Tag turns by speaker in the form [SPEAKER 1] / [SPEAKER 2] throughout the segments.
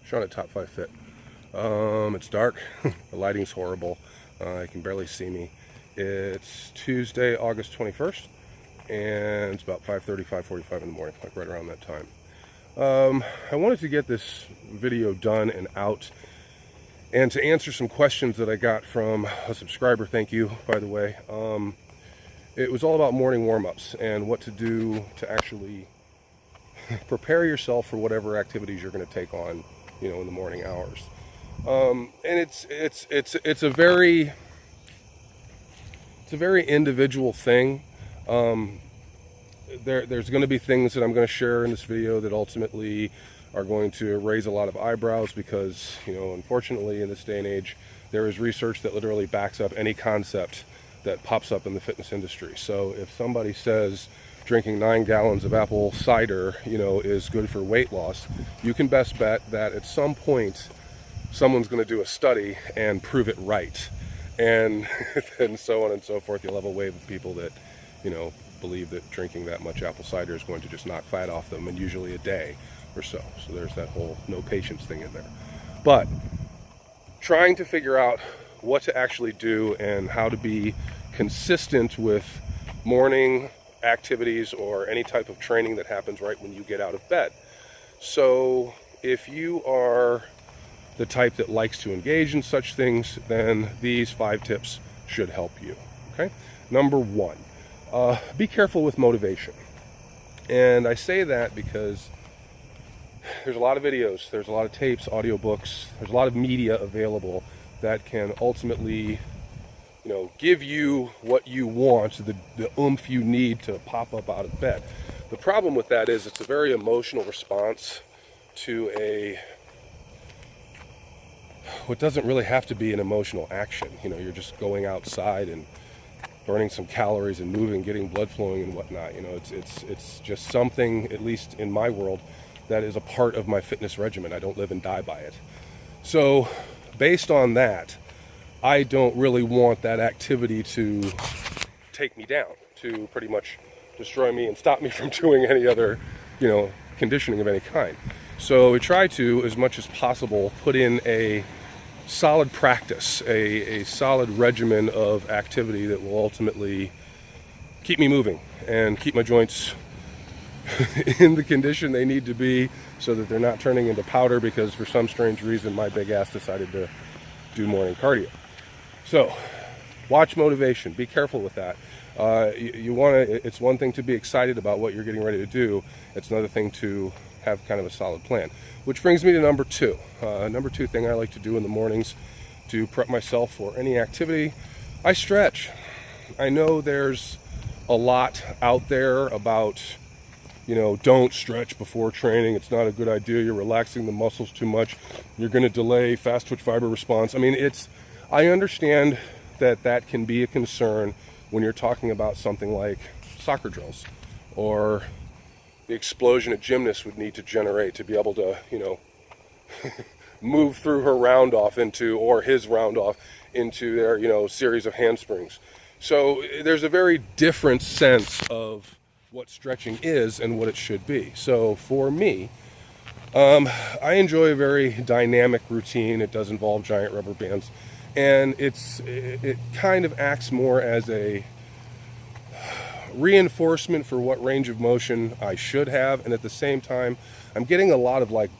[SPEAKER 1] Sean at Top 5 Fit. It's dark. The lighting's horrible. You can barely see me. It's Tuesday, August 21st, and it's about 5:30, 5:45 in the morning, like right around that time. I wanted to get this video done and out, and to answer some questions that I got from a subscriber. Thank you, by the way. It was all about morning warm-ups and what to do to actually prepare yourself for whatever activities you're going to take on, you know, in the morning hours. And it's a very individual thing. There's going to be things that I'm going to share in this video that ultimately are going to raise a lot of eyebrows because, you know, unfortunately in this day and age, there is research that literally backs up any concept that pops up in the fitness industry. So if somebody says drinking 9 gallons of apple cider, you know, is good for weight loss, you can best bet that at some point someone's going to do a study and prove it right, and and so on and so forth. You'll have a wave of people that, you know, believe that drinking that much apple cider is going to just knock fat off them, and usually a day or so. So there's that whole no patience thing in there. But trying to figure out what to actually do and how to be consistent with morning activities or any type of training that happens right when you get out of bed. So if you are the type that likes to engage in such things, then these 5 tips should help you. Okay? Number 1, be careful with motivation. And I say that because there's a lot of videos, there's a lot of tapes, audiobooks, there's a lot of media available that can ultimately, you know, give you what you want, the oomph you need to pop up out of bed. The problem with that is it's a very emotional response to what doesn't really have to be an emotional action. You know, you're just going outside and burning some calories and moving, getting blood flowing and whatnot. You know, it's just something, at least in my world, that is a part of my fitness regimen. I don't live and die by it. So based on that, I don't really want that activity to take me down, to pretty much destroy me and stop me from doing any other, you know, conditioning of any kind. So we try to, as much as possible, put in a solid practice, a solid regimen of activity that will ultimately keep me moving and keep my joints in the condition they need to be so that they're not turning into powder because for some strange reason my big ass decided to do morning cardio. So watch motivation, be careful with that. You want to, it's one thing to be excited about what you're getting ready to do. It's another thing to have kind of a solid plan, which brings me to number 2. Number 2 thing I like to do in the mornings to prep myself for any activity, I stretch. I know there's a lot out there about, you know, don't stretch before training. It's not a good idea. You're relaxing the muscles too much. You're going to delay fast twitch fiber response. I mean, I understand that that can be a concern when you're talking about something like soccer drills or the explosion a gymnast would need to generate to be able to, you know, move through her round off into, or his round off into their, you know, series of handsprings. So there's a very different sense of what stretching is and what it should be. So for me, I enjoy a very dynamic routine. It does involve giant rubber bands, and it kind of acts more as a reinforcement for what range of motion I should have, and at the same time I'm getting a lot of like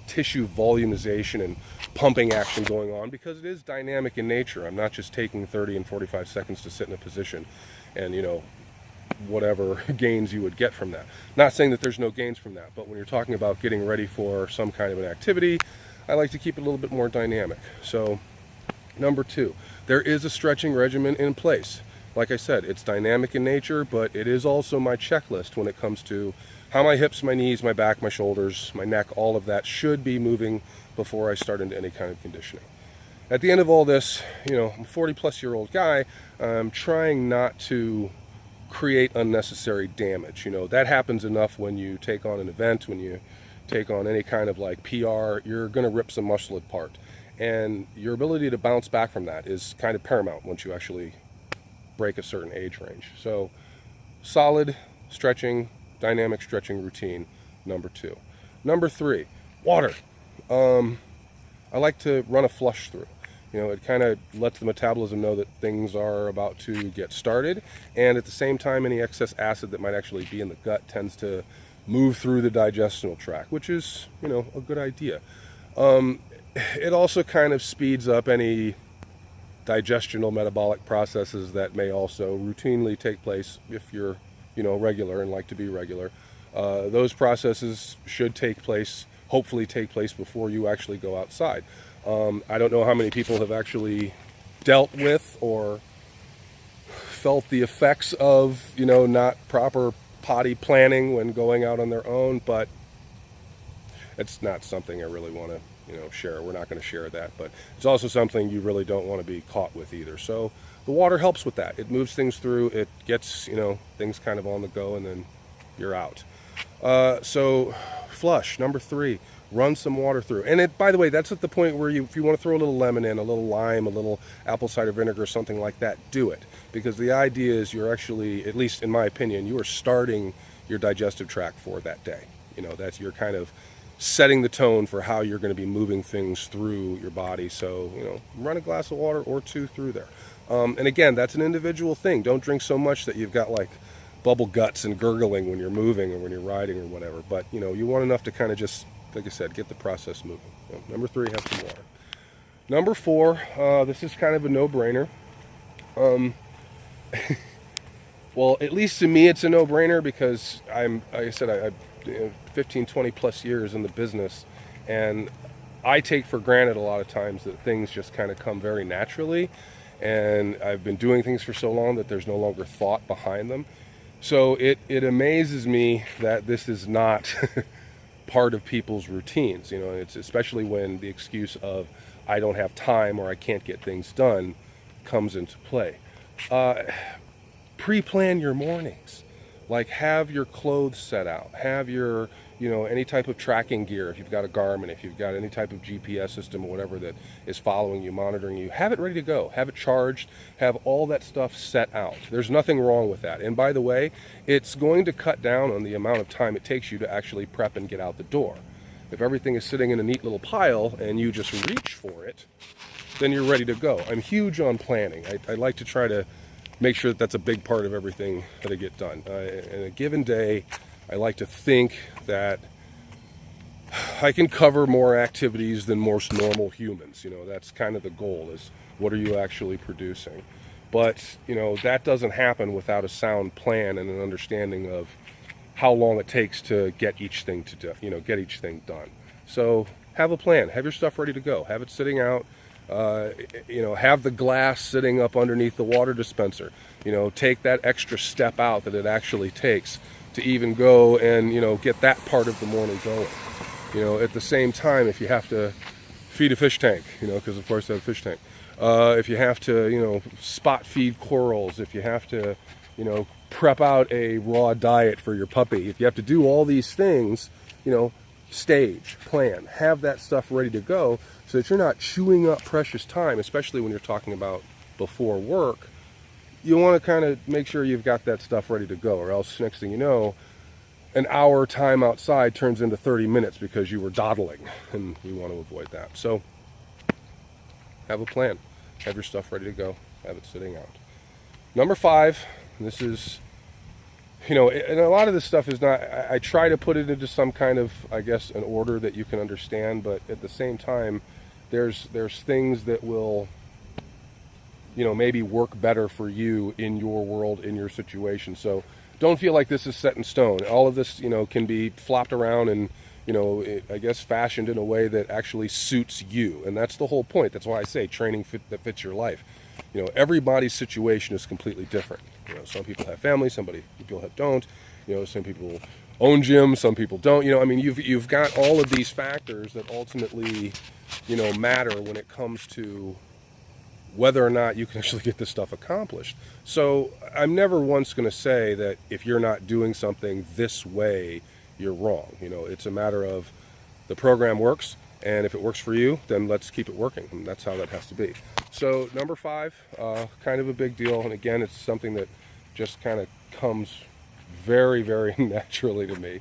[SPEAKER 1] tissue volumization and pumping action going on because it is dynamic in nature. I'm not just taking 30 and 45 seconds to sit in a position and, you know, whatever gains you would get from that. Not saying that there's no gains from that, but when you're talking about getting ready for some kind of an activity, I like to keep it a little bit more dynamic. So number 2, there is a stretching regimen in place. Like I said, it's dynamic in nature, but it is also my checklist when it comes to how my hips, my knees, my back, my shoulders, my neck, all of that should be moving before I start into any kind of conditioning. At the end of all this, you know, I'm a 40-plus-year-old guy. I'm trying not to create unnecessary damage. You know, that happens enough when you take on an event, when you take on any kind of like PR, you're going to rip some muscle apart. And your ability to bounce back from that is kind of paramount once you actually break a certain age range. So solid stretching, dynamic stretching routine, number 2. Number 3, water. I like to run a flush through. You know, it kind of lets the metabolism know that things are about to get started, and at the same time, any excess acid that might actually be in the gut tends to move through the digestional tract, which is, you know, a good idea. It also kind of speeds up any digestional metabolic processes that may also routinely take place if you're, you know, regular and like to be regular. Those processes should take place, hopefully take place before you actually go outside. I don't know how many people have actually dealt with or felt the effects of, you know, not proper potty planning when going out on their own, but it's not something I really want to, you know, share. We're not going to share that, but it's also something you really don't want to be caught with either. So the water helps with that. It moves things through. It gets, you know, things kind of on the go, and then you're out. So flush, number 3. Run some water through. And it, by the way, that's at the point where if you want to throw a little lemon in, a little lime, a little apple cider vinegar, something like that, do it. Because the idea is you're actually, at least in my opinion, you are starting your digestive tract for that day. You know, that's, you're kind of setting the tone for how you're going to be moving things through your body. So, you know, run a glass of water or 2 through there. And again, that's an individual thing. Don't drink so much that you've got like bubble guts and gurgling when you're moving or when you're riding or whatever. But, you know, you want enough to kind of just, like I said, get the process moving. So, number 3, have some water. Number 4, this is kind of a no-brainer. Well, at least to me, it's a no-brainer because I'm, like I said, I 15, 20 plus years in the business, and I take for granted a lot of times that things just kind of come very naturally, and I've been doing things for so long that there's no longer thought behind them. So it amazes me that this is not part of people's routines. You know, it's especially when the excuse of I don't have time or I can't get things done comes into play. Pre-plan your mornings. Like, have your clothes set out, have your, you know, any type of tracking gear. If you've got a Garmin, if you've got any type of GPS system or whatever that is following you, monitoring you, have it ready to go, have it charged, have all that stuff set out. There's nothing wrong with that. And by the way, it's going to cut down on the amount of time it takes you to actually prep and get out the door. If everything is sitting in a neat little pile and you just reach for it, then you're ready to go. I'm huge on planning. I like to try to make sure that that's a big part of everything that I get done. In a given day, I like to think that I can cover more activities than most normal humans. You know, that's kind of the goal, is what are you actually producing? But, you know, that doesn't happen without a sound plan and an understanding of how long it takes to get each thing to do, you know, get each thing done. So have a plan, have your stuff ready to go, have it sitting out. You know, have the glass sitting up underneath the water dispenser. You know, take that extra step out that it actually takes to even go and, you know, get that part of the morning going. You know, at the same time, if you have to feed a fish tank, you know, because of course I have a fish tank. If you have to, you know, spot feed corals, if you have to, you know, prep out a raw diet for your puppy, if you have to do all these things, you know, stage, plan, have that stuff ready to go so that you're not chewing up precious time, especially when you're talking about before work. You want to kind of make sure you've got that stuff ready to go, or else next thing you know, an hour time outside turns into 30 minutes because you were dawdling, and we want to avoid that. So have a plan, have your stuff ready to go, have it sitting out. Number 5, and this is, you know, and a lot of this stuff is not, I try to put it into some kind of, I guess, an order that you can understand, but at the same time, there's things that will, you know, maybe work better for you in your world, in your situation. So don't feel like this is set in stone. All of this, you know, can be flopped around and, you know, I guess fashioned in a way that actually suits you. And that's the whole point. That's why I say training that fits your life. You know, everybody's situation is completely different. You know, some people have family, some people don't. You know, some people own gyms, some people don't. You know, I mean, you've got all of these factors that ultimately, you know, matter when it comes to whether or not you can actually get this stuff accomplished. So I'm never once going to say that if you're not doing something this way, you're wrong. You know, it's a matter of the program works, and if it works for you, then let's keep it working. And that's how that has to be. So number 5, kind of a big deal. And again, it's something that just kind of comes very, very naturally to me.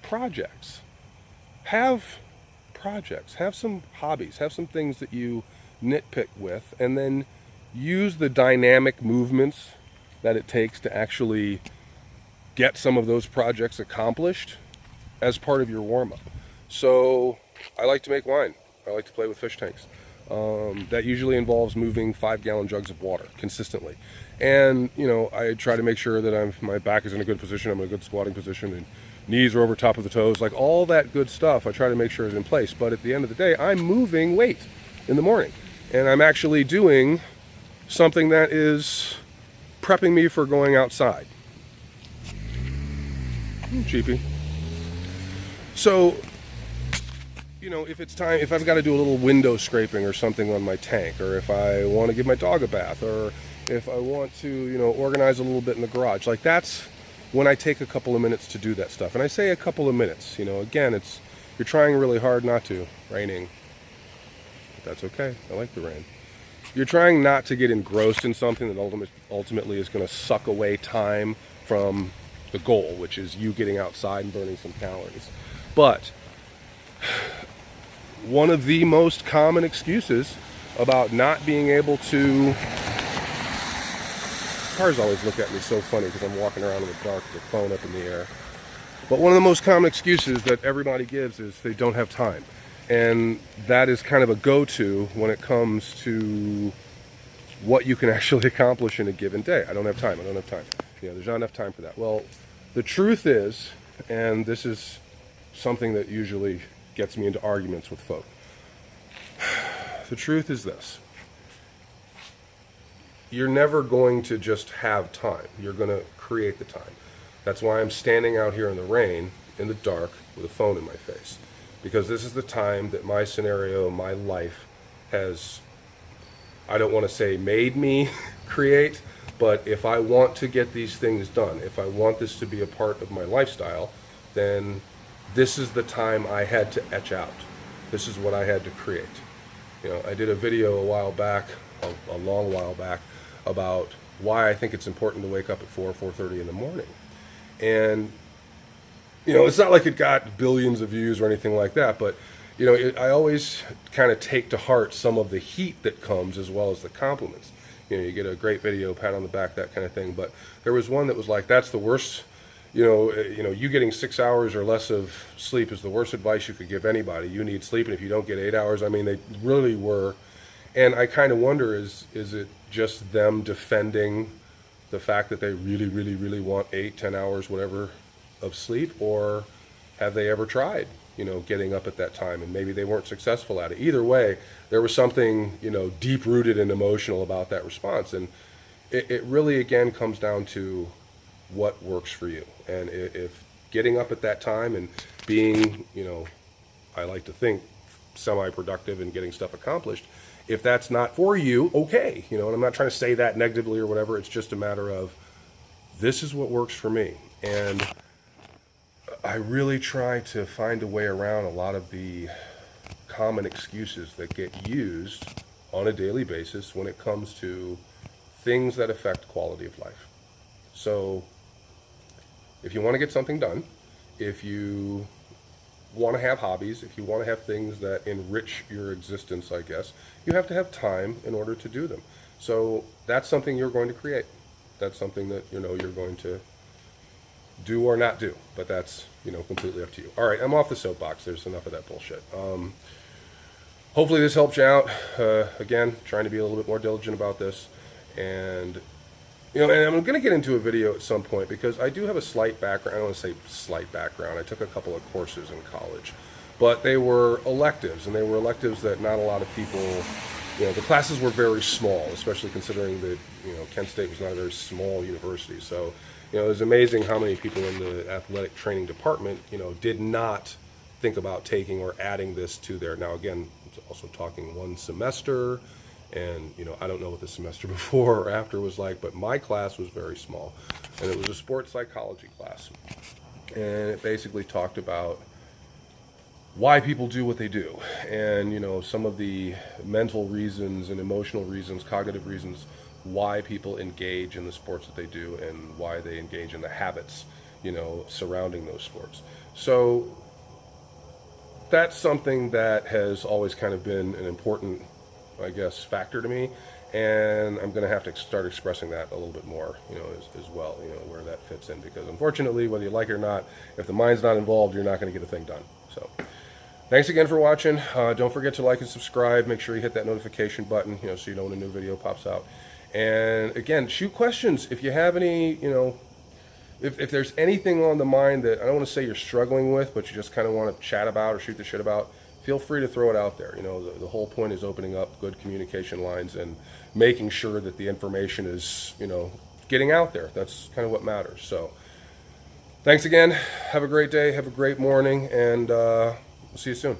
[SPEAKER 1] Projects. Have projects, have some hobbies, have some things that you nitpick with, and then use the dynamic movements that it takes to actually get some of those projects accomplished as part of your warm-up. So I like to make wine. I like to play with fish tanks. That usually involves moving 5-gallon jugs of water consistently. And, you know, I try to make sure that my back is in a good position, I'm in a good squatting position, and knees are over top of the toes, like all that good stuff I try to make sure is in place. But at the end of the day, I'm moving weight in the morning. And I'm actually doing something that is prepping me for going outside. Cheapy. So, you know, if it's time, if I've got to do a little window scraping or something on my tank, or if I want to give my dog a bath, or if I want to, you know, organize a little bit in the garage, like that's when I take a couple of minutes to do that stuff. And I say a couple of minutes, you know, again, you're trying really hard not to. Raining. But that's okay. I like the rain. You're trying not to get engrossed in something that ultimately is going to suck away time from the goal, which is you getting outside and burning some calories. But one of the most common excuses about not being able to... Cars always look at me so funny because I'm walking around in the dark with the phone up in the air. But one of the most common excuses that everybody gives is they don't have time. And that is kind of a go-to when it comes to what you can actually accomplish in a given day. I don't have time. You know, there's not enough time for that. Well, the truth is, and this is something that usually gets me into arguments with folk. The truth is this. You're never going to just have time. You're going to create the time. That's why I'm standing out here in the rain, in the dark, with a phone in my face. Because this is the time that my scenario, my life has, I don't want to say made me create, but if I want to get these things done, if I want this to be a part of my lifestyle, then this is the time I had to etch out. This is what I had to create. You know, I did a video a while back, a long while back, about why I think it's important to wake up at 4:30 in the morning. And, you know, it's not like it got billions of views or anything like that, but, you know, I always kind of take to heart some of the heat that comes as well as the compliments. You know, you get a great video, pat on the back, that kind of thing. But there was one that was like, that's the worst, you getting 6 hours or less of sleep is the worst advice you could give anybody. You need sleep, and if you don't get 8 hours, I mean, they really were. And I kind of wonder, is it just them defending the fact that they really, really, really want 8, 10 hours, whatever, of sleep? Or have they ever tried, getting up at that time, and maybe they weren't successful at it? Either way, there was something, deep-rooted and emotional about that response. And it really, again, comes down to what works for you. And if getting up at that time and being, I like to think, semi-productive and getting stuff accomplished, if that's not for you, okay. And I'm not trying to say that negatively or whatever. It's just a matter of, this is what works for me. And I really try to find a way around a lot of the common excuses that get used on a daily basis when it comes to things that affect quality of life. So if you want to get something done, if you want to have hobbies, if you want to have things that enrich your existence, I guess, you have to have time in order to do them. So that's something you're going to create. That's something that, you're going to do or not do, but that's, completely up to you. All right, I'm off the soapbox. There's enough of that bullshit. Hopefully this helped you out. Again, trying to be a little bit more diligent about this. And, and I'm going to get into a video at some point because I do have a slight background. I don't want to say slight background. I took a couple of courses in college, but they were electives, and they were electives that not a lot of people, the classes were very small, especially considering that, Kent State was not a very small university. So, it was amazing how many people in the athletic training department, did not think about taking or adding this to their, now again, I'm also talking one semester, and, I don't know what the semester before or after was like, but my class was very small, and it was a sports psychology class. And it basically talked about why people do what they do, and, some of the mental reasons and emotional reasons, cognitive reasons, why people engage in the sports that they do and why they engage in the habits, surrounding those sports. So that's something that has always kind of been an important, I guess, factor to me, and I'm going to have to start expressing that a little bit more, as well, where that fits in, because unfortunately, whether you like it or not, if the mind's not involved, you're not going to get a thing done. So thanks again for watching. Don't forget to like and subscribe. Make sure you hit that notification button, so you know when a new video pops out. And again, shoot questions if you have any, if there's anything on the mind that, I don't want to say you're struggling with, but you just kind of want to chat about or shoot the shit about, feel free to throw it out there. The whole point is opening up good communication lines and making sure that the information is, getting out there. That's kind of what matters. So thanks again. Have a great day. Have a great morning. And we'll see you soon.